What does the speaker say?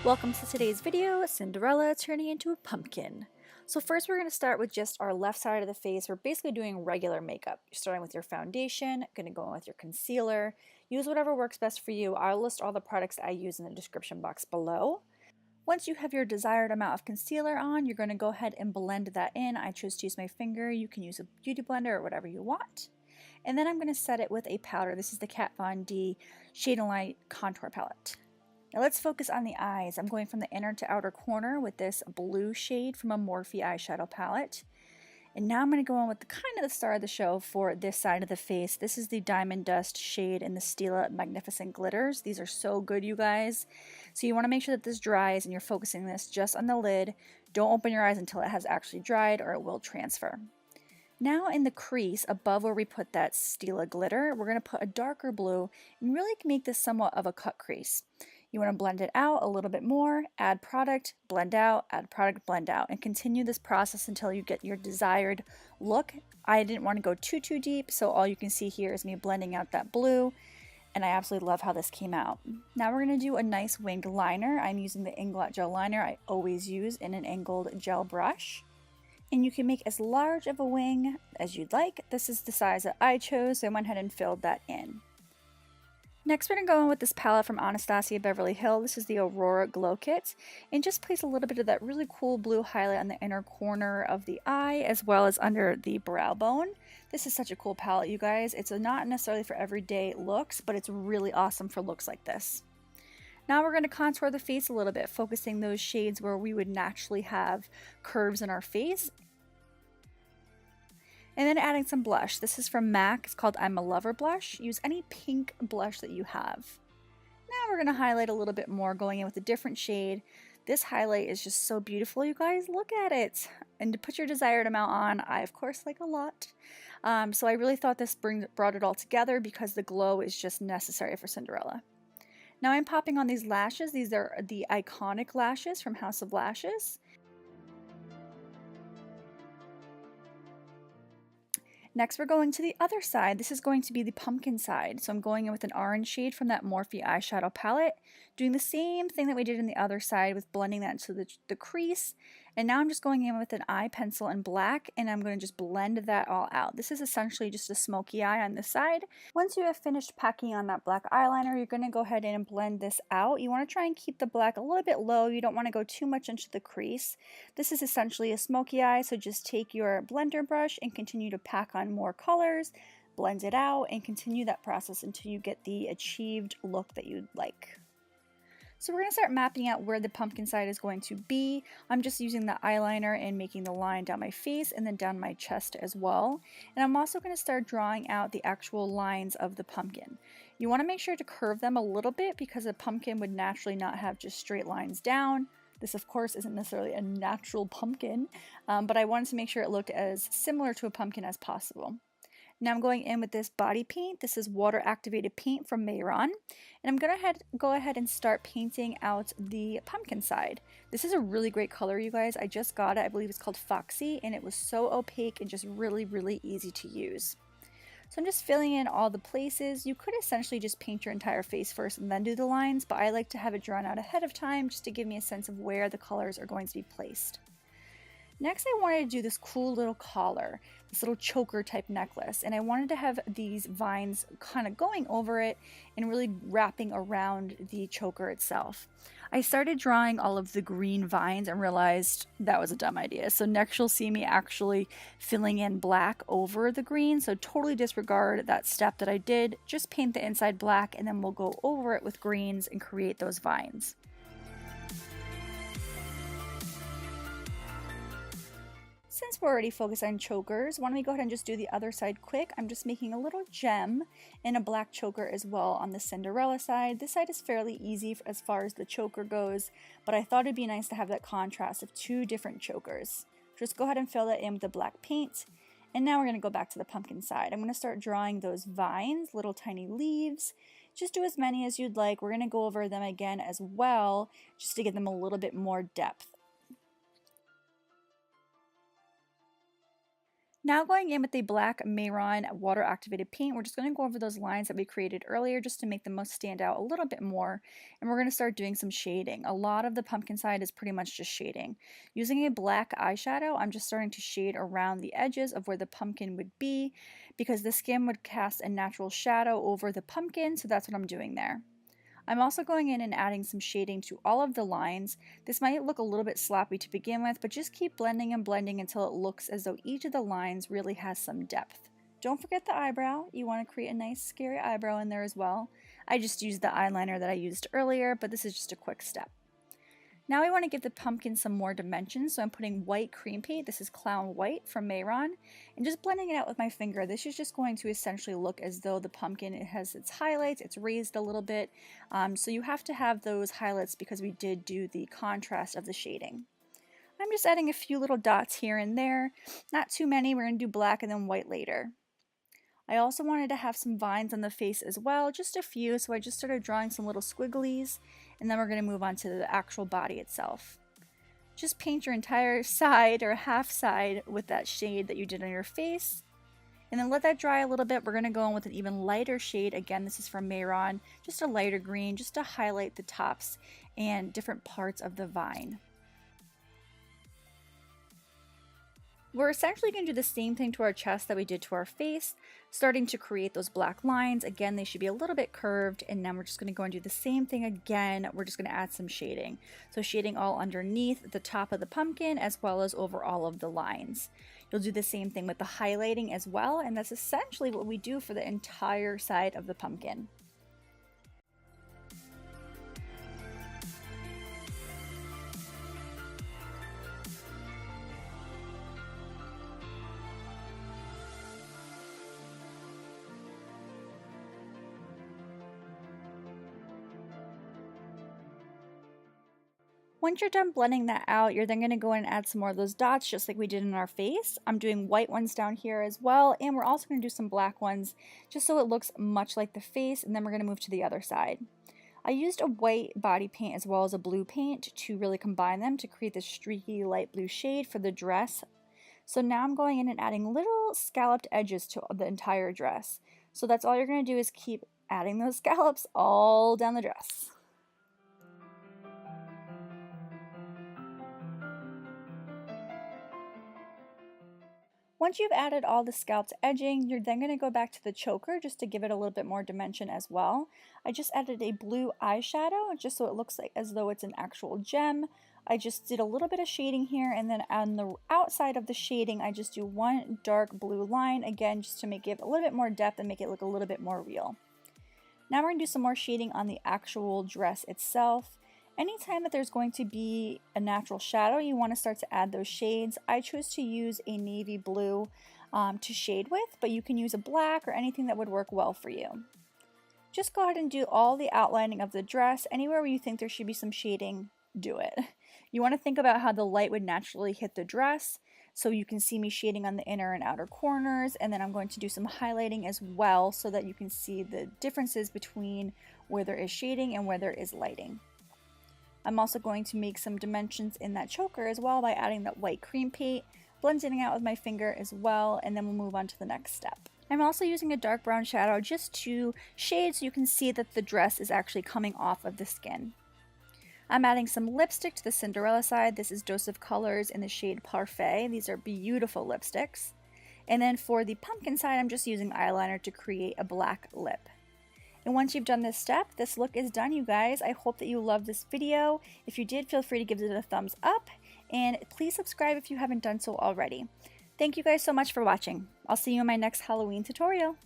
Welcome to today's video, Cinderella turning into a pumpkin. So first we're going to start with just our left side of the face. We're basically doing regular makeup. You're starting with your foundation, going to go in with your concealer. Use whatever works best for you. I'll list all the products I use in the description box below. Once you have your desired amount of concealer on, you're going to go ahead and blend that in. I chose to use my finger. You can use a beauty blender or whatever you want. And then I'm going to set it with a powder. This is the Kat Von D Shade and Light Contour Palette. Now let's focus on the eyes. I'm going from the inner to outer corner with this blue shade from a Morphe eyeshadow palette. And now I'm going to go on with the star of the show for this side of the face. This is the Diamond Dust shade in the Stila Magnificent Glitters. These are so good, you guys. So you want to make sure that this dries and you're focusing this just on the lid. Don't open your eyes until it has actually dried or it will transfer. Now in the crease above where we put that Stila glitter, we're going to put a darker blue and really make this somewhat of a cut crease. You want to blend it out a little bit more, add product, blend out, add product, blend out, and continue this process until you get your desired look. I didn't want to go too deep, so all you can see here is me blending out that blue, and I absolutely love how this came out. Now we're going to do a nice winged liner. I'm using the Inglot Gel Liner I always use in an angled gel brush. And you can make as large of a wing as you'd like. This is the size that I chose, so I went ahead and filled that in. Next, we're going to go in with this palette from Anastasia Beverly Hills. This is the Aurora Glow Kit. And just place a little bit of that really cool blue highlight on the inner corner of the eye, as well as under the brow bone. This is such a cool palette, you guys. It's not necessarily for everyday looks, but it's really awesome for looks like this. Now we're going to contour the face a little bit, focusing those shades where we would naturally have curves in our face. And then adding some blush. This is from MAC. It's called I'm a Lover blush. Use any pink blush that you have. Now we're going to highlight a little bit more, going in with a different shade. This highlight is just so beautiful, you guys. Look at it. And to put your desired amount on, I of course like a lot. So I really thought this brought it all together because the glow is just necessary for Cinderella. Now I'm popping on these lashes. These are the iconic lashes from House of Lashes. Next, we're going to the other side. This is going to be the pumpkin side. So I'm going in with an orange shade from that Morphe eyeshadow palette, doing the same thing that we did in the other side with blending that into the crease. And now I'm just going in with an eye pencil in black, and I'm going to just blend that all out. This is essentially just a smoky eye on this side. Once you have finished packing on that black eyeliner, you're going to go ahead and blend this out. You want to try and keep the black a little bit low. You don't want to go too much into the crease. This is essentially a smoky eye, so just take your blender brush and continue to pack on more colors, blend it out, and continue that process until you get the achieved look that you'd like. So we're going to start mapping out where the pumpkin side is going to be. I'm just using the eyeliner and making the line down my face and then down my chest as well. And I'm also going to start drawing out the actual lines of the pumpkin. You want to make sure to curve them a little bit because a pumpkin would naturally not have just straight lines down. This, of course, isn't necessarily a natural pumpkin, but I wanted to make sure it looked as similar to a pumpkin as possible. Now I'm going in with this body paint. This is water activated paint from Mehron. And I'm going to go ahead and start painting out the pumpkin side. This is a really great color, you guys. I just got it. I believe it's called Foxy, and it was so opaque and just really easy to use. So I'm just filling in all the places. You could essentially just paint your entire face first and then do the lines, but I like to have it drawn out ahead of time just to give me a sense of where the colors are going to be placed. Next, I wanted to do this cool little collar, this little choker type necklace, and I wanted to have these vines kind of going over it and really wrapping around the choker itself. I started drawing all of the green vines and realized that was a dumb idea. So next you'll see me actually filling in black over the green, so totally disregard that step that I did. Just paint the inside black and then we'll go over it with greens and create those vines. Since we're already focused on chokers, why don't we go ahead and just do the other side quick. I'm just making a little gem and a black choker as well on the Cinderella side. This side is fairly easy as far as the choker goes, but I thought it'd be nice to have that contrast of two different chokers. Just go ahead and fill that in with the black paint. And now we're going to go back to the pumpkin side. I'm going to start drawing those vines, little tiny leaves. Just do as many as you'd like. We're going to go over them again as well, just to give them a little bit more depth. Now going in with the black Mehron water activated paint, we're just going to go over those lines that we created earlier just to make them most stand out a little bit more. And we're going to start doing some shading. A lot of the pumpkin side is pretty much just shading. Using a black eyeshadow, I'm just starting to shade around the edges of where the pumpkin would be because the skin would cast a natural shadow over the pumpkin, so that's what I'm doing there. I'm also going in and adding some shading to all of the lines. This might look a little bit sloppy to begin with, but just keep blending and blending until it looks as though each of the lines really has some depth. Don't forget the eyebrow. You want to create a nice scary eyebrow in there as well. I just used the eyeliner that I used earlier, but this is just a quick step. Now I want to give the pumpkin some more dimensions, so I'm putting white cream paint. This is Clown White from Mehron, and just blending it out with my finger. This is just going to essentially look as though the pumpkin has its highlights, it's raised a little bit, so you have to have those highlights because we did do the contrast of the shading. I'm just adding a few little dots here and there, not too many. We're going to do black and then white later. I also wanted to have some vines on the face as well, just a few, so I just started drawing some little squigglies, and then we're going to move on to the actual body itself. Just paint your entire side or half side with that shade that you did on your face, and then let that dry a little bit. We're going to go in with an even lighter shade. Again, this is from Mehron, just a lighter green, just to highlight the tops and different parts of the vine. We're essentially going to do the same thing to our chest that we did to our face, starting to create those black lines. Again, they should be a little bit curved, and then we're just going to go and do the same thing again. We're just going to add some shading. So shading all underneath the top of the pumpkin as well as over all of the lines. You'll do the same thing with the highlighting as well, and that's essentially what we do for the entire side of the pumpkin. Once you're done blending that out, you're then going to go in and add some more of those dots just like we did in our face. I'm doing white ones down here as well, and we're also going to do some black ones just so it looks much like the face, and then we're going to move to the other side. I used a white body paint as well as a blue paint to really combine them to create this streaky light blue shade for the dress. So now I'm going in and adding little scalloped edges to the entire dress. So that's all you're going to do is keep adding those scallops all down the dress. Once you've added all the scalloped edging, you're then going to go back to the choker just to give it a little bit more dimension as well. I just added a blue eyeshadow just so it looks like as though it's an actual gem. I just did a little bit of shading here, and then on the outside of the shading I just do one dark blue line, again just to make it a little bit more depth and make it look a little bit more real. Now we're going to do some more shading on the actual dress itself. Anytime that there's going to be a natural shadow, you want to start to add those shades. I chose to use a navy blue to shade with, but you can use a black or anything that would work well for you. Just go ahead and do all the outlining of the dress. Anywhere where you think there should be some shading, do it. You want to think about how the light would naturally hit the dress, so you can see me shading on the inner and outer corners, and then I'm going to do some highlighting as well so that you can see the differences between where there is shading and where there is lighting. I'm also going to make some dimensions in that choker as well by adding that white cream paint, blending it out with my finger as well, and then we'll move on to the next step. I'm also using a dark brown shadow just to shade so you can see that the dress is actually coming off of the skin. I'm adding some lipstick to the Cinderella side. This is Dose of Colors in the shade Parfait. These are beautiful lipsticks. And then for the pumpkin side, I'm just using eyeliner to create a black lip. And once you've done this step, this look is done, you guys. I hope that you loved this video. If you did, feel free to give it a thumbs up, and please subscribe if you haven't done so already. Thank you guys so much for watching. I'll see you in my next Halloween tutorial.